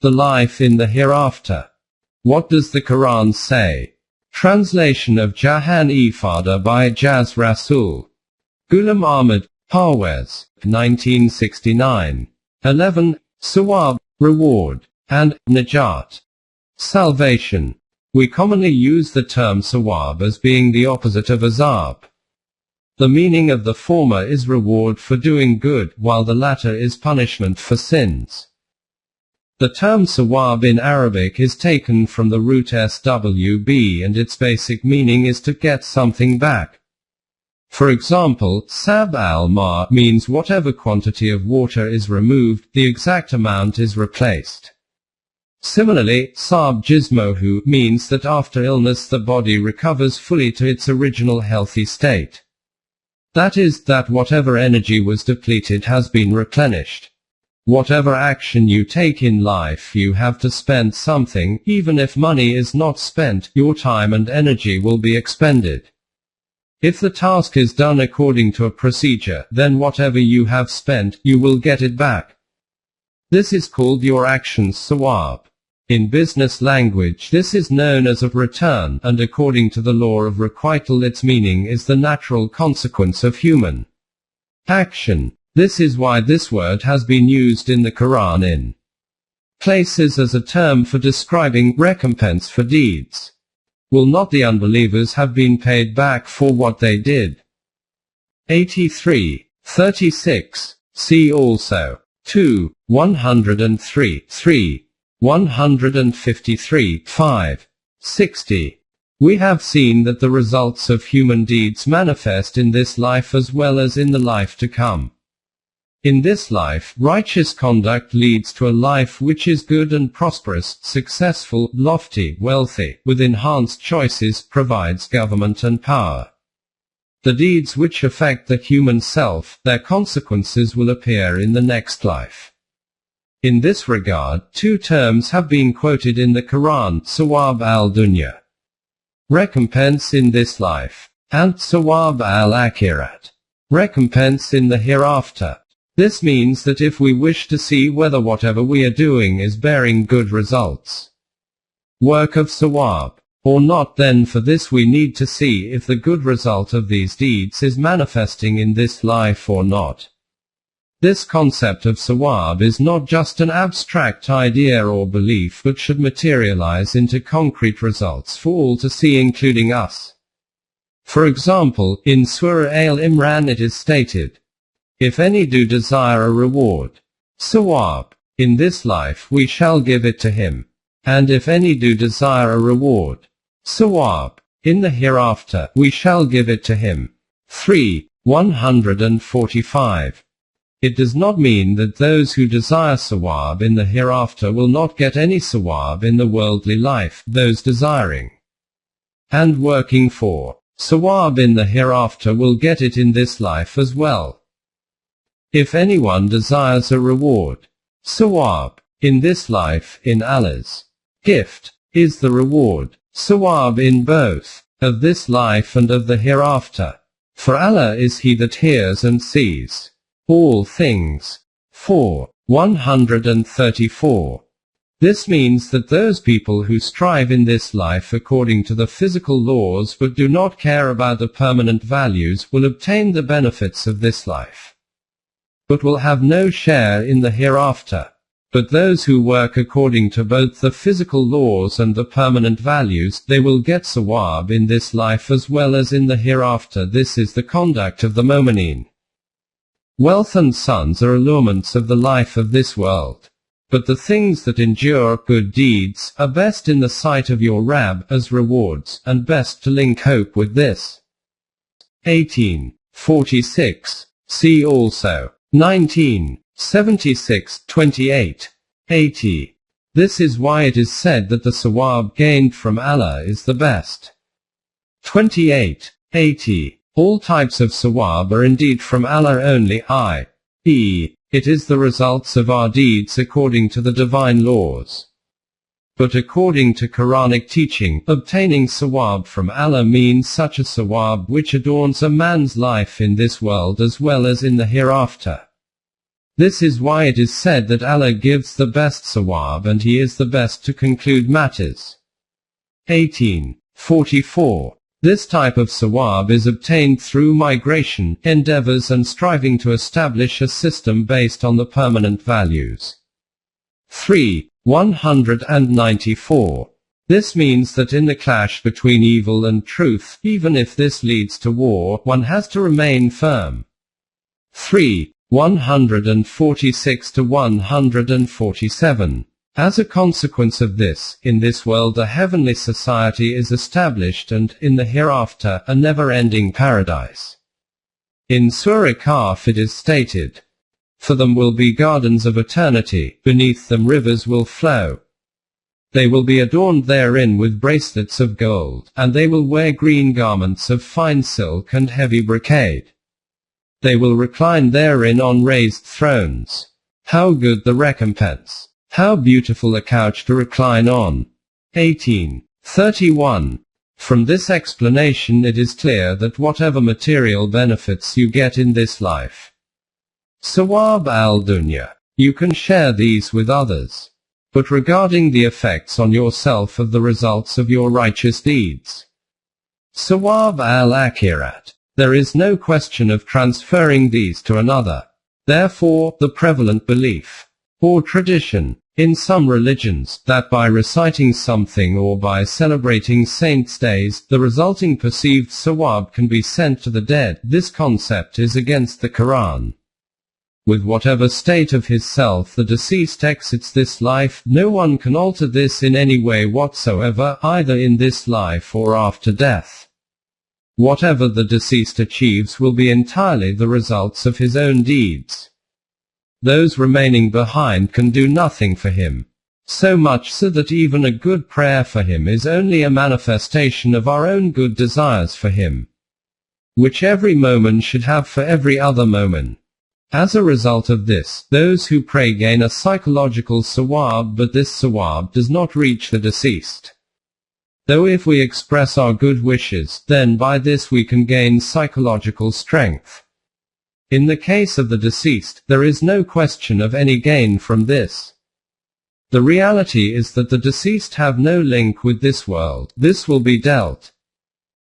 the life in the hereafter. What does the Quran say? Translation of Jahan Ifada by Jaz Rasul. Ghulam Ahmad, Parwez, 1969. 11. Sawab, reward, and Najat, salvation. We commonly use the term sawab as being the opposite of azab. The meaning of the former is reward for doing good, while the latter is punishment for sins. The term sawab in Arabic is taken from the root swb, and its basic meaning is to get something back. For example, sab al-ma means whatever quantity of water is removed, the exact amount is replaced. Similarly, sab jismohu means that after illness the body recovers fully to its original healthy state. That is, that whatever energy was depleted has been replenished. Whatever action you take in life, you have to spend something. Even if money is not spent, your time and energy will be expended. If the task is done according to a procedure, then whatever you have spent, you will get it back. This is called your action's sawab. In business language, this is known as a return, and according to the law of requital, its meaning is the natural consequence of human action. This is why this word has been used in the Quran in places as a term for describing recompense for deeds. Will not the unbelievers have been paid back for what they did? 83:36. See also 2, 103, 3, 153, 5, 60. We have seen that the results of human deeds manifest in this life as well as in the life to come. In this life, righteous conduct leads to a life which is good and prosperous, successful, lofty, wealthy, with enhanced choices, provides government and power. The deeds which affect the human self, their consequences will appear in the next life. In this regard, two terms have been quoted in the Quran: sawab al-dunya, recompense in this life, and sawab al-akhirat, recompense in the hereafter. This means that if we wish to see whether whatever we are doing is bearing good results, work of sawab, or not, then for this we need to see if the good result of these deeds is manifesting in this life or not. This concept of sawab is not just an abstract idea or belief, but should materialize into concrete results for all to see, including us. For example, in Surah Al-Imran it is stated, if any do desire a reward, sawab, in this life we shall give it to him. And if any do desire a reward, sawab, in the hereafter, we shall give it to him. 3, 145. It does not mean that those who desire sawab in the hereafter will not get any sawab in the worldly life. Those desiring and working for sawab in the hereafter will get it in this life as well. If anyone desires a reward, sawab, in this life, in Allah's gift, is the reward, sawab in both, of this life and of the hereafter. For Allah is He that hears and sees all things. 4, 134. This means that those people who strive in this life according to the physical laws but do not care about the permanent values will obtain the benefits of this life, but will have no share in the hereafter. But those who work according to both the physical laws and the permanent values, they will get sawab in this life as well as in the hereafter. This is the conduct of the mu'mineen. Wealth and sons are allurements of the life of this world. But the things that endure, good deeds, are best in the sight of your Rabb as rewards, and best to link hope with this. 18:46. See also 19:76, 28, 80. This is why it is said that the sawab gained from Allah is the best. 28:80. All types of sawab are indeed from Allah only, i.e., it is the results of our deeds according to the divine laws. But according to Quranic teaching, obtaining sawab from Allah means such a sawab which adorns a man's life in this world as well as in the hereafter. This is why it is said that Allah gives the best sawab and He is the best to conclude matters. 1844. This type of sawab is obtained through migration, endeavors and striving to establish a system based on the permanent values. 3. 194. This means that in the clash between evil and truth, even if this leads to war, one has to remain firm. 3. 146 to 147. As a consequence of this, in this world a heavenly society is established and, in the hereafter, a never-ending paradise. In Surah Kahf it is stated, "For them will be gardens of eternity, beneath them rivers will flow. They will be adorned therein with bracelets of gold, and they will wear green garments of fine silk and heavy brocade. They will recline therein on raised thrones. How good the recompense! How beautiful a couch to recline on." 1831. From this explanation it is clear that whatever material benefits you get in this life, sawab al-dunya, you can share these with others. But regarding the effects on yourself of the results of your righteous deeds, sawab al-akhirat, there is no question of transferring these to another. Therefore, the prevalent belief, or tradition, in some religions, that by reciting something or by celebrating saints' days, the resulting perceived sawab can be sent to the dead, this concept is against the Quran. With whatever state of his self the deceased exits this life, no one can alter this in any way whatsoever, either in this life or after death. Whatever the deceased achieves will be entirely the results of his own deeds. Those remaining behind can do nothing for him. So much so that even a good prayer for him is only a manifestation of our own good desires for him, which every moment should have for every other moment. As a result of this, those who pray gain a psychological sawab, but this sawab does not reach the deceased. Though if we express our good wishes, then by this we can gain psychological strength. In the case of the deceased, there is no question of any gain from this. The reality is that the deceased have no link with this world. This will be dealt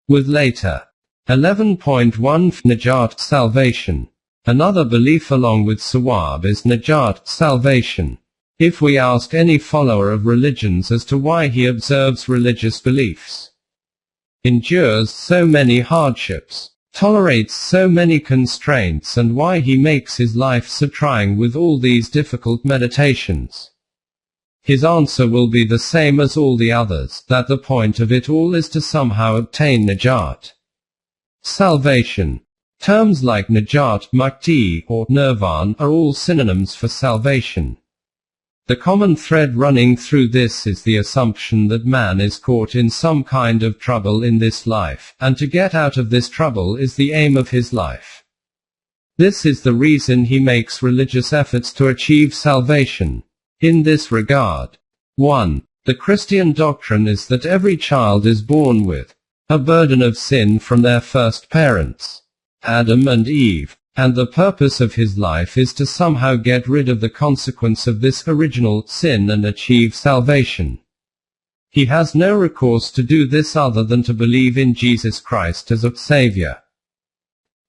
with later. 11.1 Najat, salvation. Another belief along with sawab is najat, salvation. If we ask any follower of religions as to why he observes religious beliefs, endures so many hardships, tolerates so many constraints, and why he makes his life so trying with all these difficult meditations, his answer will be the same as all the others, that the point of it all is to somehow obtain najat, salvation. Terms like najat, mukti, or nirvan are all synonyms for salvation. The common thread running through this is the assumption that man is caught in some kind of trouble in this life, and to get out of this trouble is the aim of his life. This is the reason he makes religious efforts to achieve salvation. In this regard, 1. The Christian doctrine is that every child is born with a burden of sin from their first parents, Adam and Eve, and the purpose of his life is to somehow get rid of the consequence of this original sin and achieve salvation. He has no recourse to do this other than to believe in Jesus Christ as a Savior.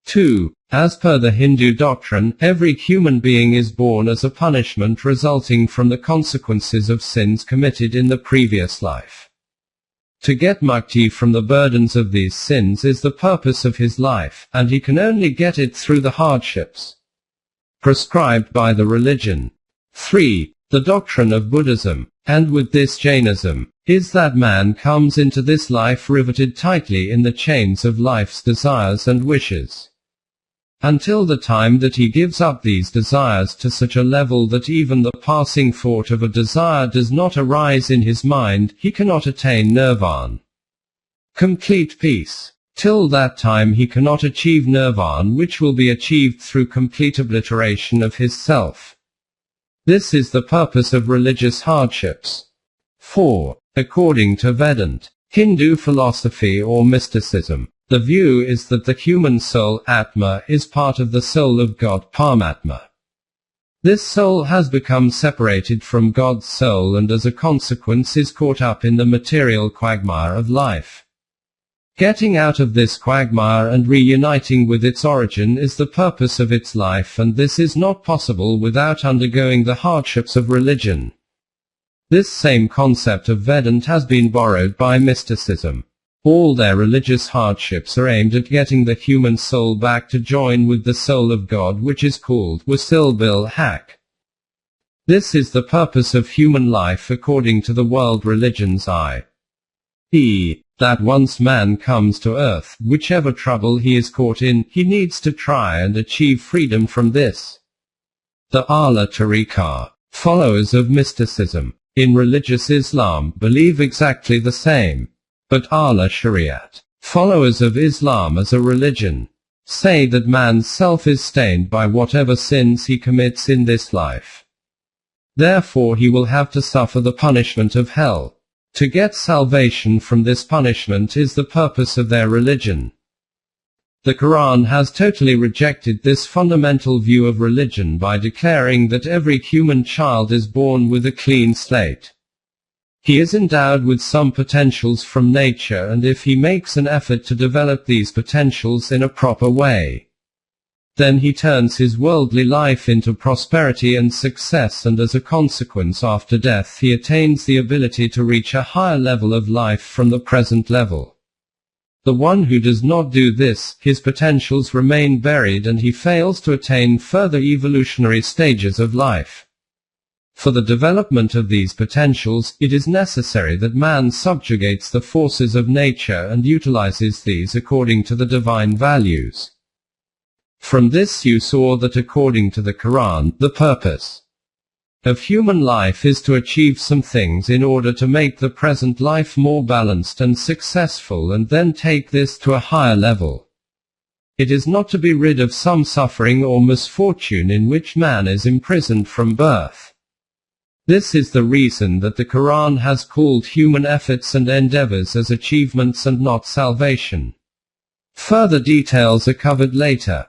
2. As per the Hindu doctrine, every human being is born as a punishment resulting from the consequences of sins committed in the previous life. To get mukti from the burdens of these sins is the purpose of his life, and he can only get it through the hardships prescribed by the religion. 3. The doctrine of Buddhism, and with this Jainism, is that man comes into this life riveted tightly in the chains of life's desires and wishes, until the time that he gives up these desires to such a level that even the passing thought of a desire does not arise in his mind, he cannot attain nirvana, complete peace. Till that time he cannot achieve nirvana, which will be achieved through complete obliteration of his self. This is the purpose of religious hardships. 4. According to Vedant, Hindu philosophy or mysticism, the view is that the human soul, Atma, is part of the soul of God, Paramatma. This soul has become separated from God's soul and as a consequence is caught up in the material quagmire of life. Getting out of this quagmire and reuniting with its origin is the purpose of its life, and this is not possible without undergoing the hardships of religion. This same concept of Vedant has been borrowed by mysticism. All their religious hardships are aimed at getting the human soul back to join with the soul of God, which is called Wasil bil Haq. This is the purpose of human life according to the world religions, i.e., that once man comes to earth, whichever trouble he is caught in, he needs to try and achieve freedom from this. The Ala Tariqah, followers of mysticism, in religious Islam, believe exactly the same. But Ala Shariat, followers of Islam as a religion, say that man's self is stained by whatever sins he commits in this life. Therefore he will have to suffer the punishment of hell. To get salvation from this punishment is the purpose of their religion. The Quran has totally rejected this fundamental view of religion by declaring that every human child is born with a clean slate. He is endowed with some potentials from nature, and if he makes an effort to develop these potentials in a proper way, then he turns his worldly life into prosperity and success, and as a consequence after death he attains the ability to reach a higher level of life from the present level. The one who does not do this, his potentials remain buried and he fails to attain further evolutionary stages of life. For the development of these potentials, it is necessary that man subjugates the forces of nature and utilizes these according to the divine values. From this you saw that according to the Quran, the purpose of human life is to achieve some things in order to make the present life more balanced and successful, and then take this to a higher level. It is not to be rid of some suffering or misfortune in which man is imprisoned from birth. This is the reason that the Quran has called human efforts and endeavors as achievements and not salvation. Further details are covered later.